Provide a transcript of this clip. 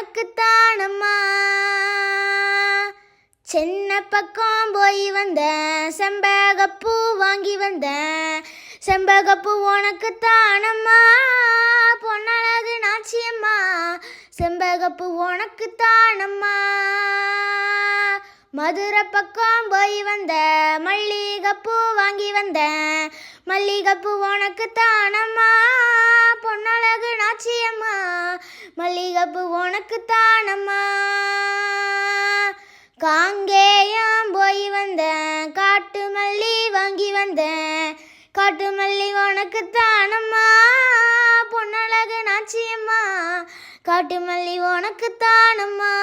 உனக்குத்தானம்மா. சின்ன பக்கம் போய் வந்தேன், செம்பகப்பூ வாங்கி வந்தேன். செம்பகப்பூ உனக்குத்தானம்மா, பொன்னழகு நாச்சியம்மா. செம்பகப்பூ உனக்குத்தானம்மா. மதுரை பக்கம் போய் வந்தேன், மல்லிகைப்பூ வாங்கி வந்தேன். மல்லிகைப்பூ உனக்குத்தானம்மா, பொன்னழகு நாச்சியம்மா. மல்லிகைப்பூ உனக்குத்தானம்மா. காங்கேயம் போய் வந்தேன், காட்டு மல்லி வாங்கி வந்தேன். காட்டு மல்லி உனக்குத்தானம்மா, பொன்னழகு நாச்சியம்மா. காட்டு மல்லி உனக்குத்தானம்மா.